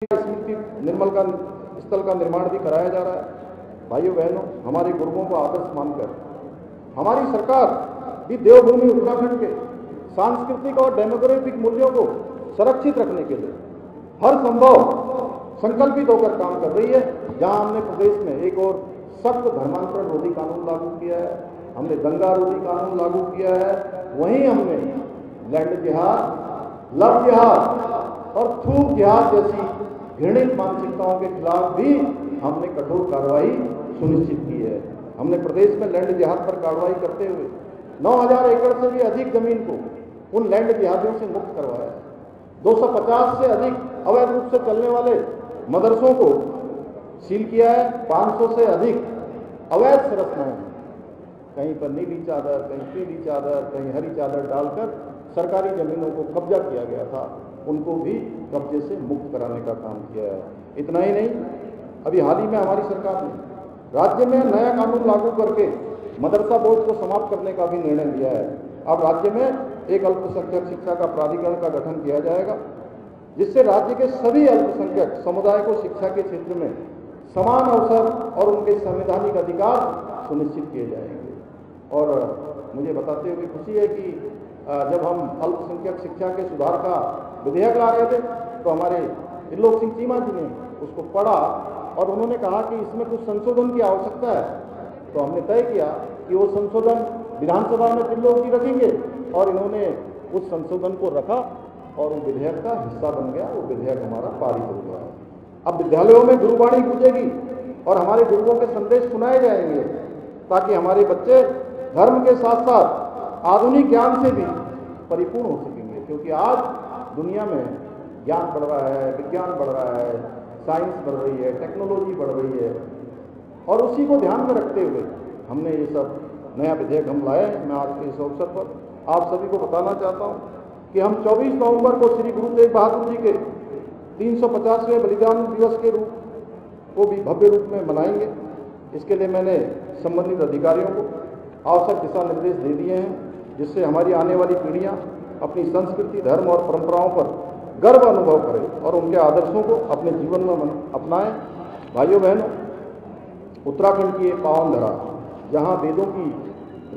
स्मृति निर्मल का स्थल का निर्माण भी कराया जा रहा है। भाइयों बहनों, हमारे गुरुओं को आदर्श मानकर हमारी सरकार भी देवभूमि उत्तराखंड के सांस्कृतिक और डेमोग्राफिक मूल्यों को संरक्षित रखने के लिए हर संभव संकल्पित होकर काम कर रही है। जहां हमने प्रदेश में एक और सख्त धर्मांतरण रोधी कानून लागू किया है, हमने दंगा रोधी कानून लागू किया है, वहीं हमने लैंड जिहाद, लव जिहाद और थूक जिहाद जैसी घृणित मानसिकताओं के खिलाफ भी हमने कठोर कार्रवाई सुनिश्चित की है। हमने प्रदेश में लैंड जिहाद पर कार्रवाई करते हुए 9000 एकड़ से भी अधिक जमीन को उन लैंड जिहादियों से मुक्त करवाया है। 250 से अधिक अवैध रूप से चलने वाले मदरसों को सील किया है। 500 से अधिक अवैध संरचनाएं, कहीं पर नीली चादर, कहीं पीली चादर, कहीं हरी चादर डालकर सरकारी जमीनों को कब्जा किया गया था, उनको भी कब्जे से मुक्त कराने का काम किया है। इतना ही नहीं, अभी हाल ही में हमारी सरकार ने राज्य में नया कानून लागू करके मदरसा बोर्ड को समाप्त करने का भी निर्णय लिया है। अब राज्य में एक अल्पसंख्यक शिक्षा का प्राधिकरण का गठन किया जाएगा, जिससे राज्य के सभी अल्पसंख्यक समुदाय को शिक्षा के क्षेत्र में समान अवसर और उनके संवैधानिक अधिकार सुनिश्चित किए जाएंगे। और मुझे बताते हुए खुशी है कि जब हम अल्पसंख्यक शिक्षा के सुधार का विधेयक ला रहे थे तो हमारे त्रिलोक सिंह चीमा जी ने उसको पढ़ा और उन्होंने कहा कि इसमें कुछ संशोधन की आवश्यकता है। तो हमने तय किया कि वो संशोधन विधानसभा में त्रिलोक जी रखेंगे और इन्होंने उस संशोधन को रखा और वो विधेयक का हिस्सा बन गया। वो विधेयक हमारा पारित हो गया। अब विद्यालयों में गुरुवाणी गूंजेगी और हमारे गुरुओं के संदेश सुनाए जाएंगे, ताकि हमारे बच्चे धर्म के साथ साथ आधुनिक ज्ञान से भी परिपूर्ण हो सकेंगे। क्योंकि आज दुनिया में ज्ञान बढ़ रहा है, विज्ञान बढ़ रहा है, साइंस बढ़ रही है, टेक्नोलॉजी बढ़ रही है, और उसी को ध्यान में रखते हुए हमने ये सब नया विधेयक हम लाए। मैं आज के इस अवसर पर आप सभी को बताना चाहता हूँ कि हम 24 नवंबर को श्री गुरु तेग बहादुर जी के 350वें बलिदान दिवस के रूप को भी भव्य रूप में मनाएंगे। इसके लिए मैंने संबंधित अधिकारियों को आवश्यक दिशा निर्देश दे दिए हैं, जिससे हमारी आने वाली पीढ़ियां अपनी संस्कृति, धर्म और परंपराओं पर गर्व अनुभव करें और उनके आदर्शों को अपने जीवन में अपनाएं। भाइयों बहनों, उत्तराखंड की एक पावन धरा, जहां वेदों की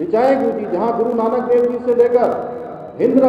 ऋचाएं गूंजी, जहां गुरु नानक देव जी से लेकर हिंद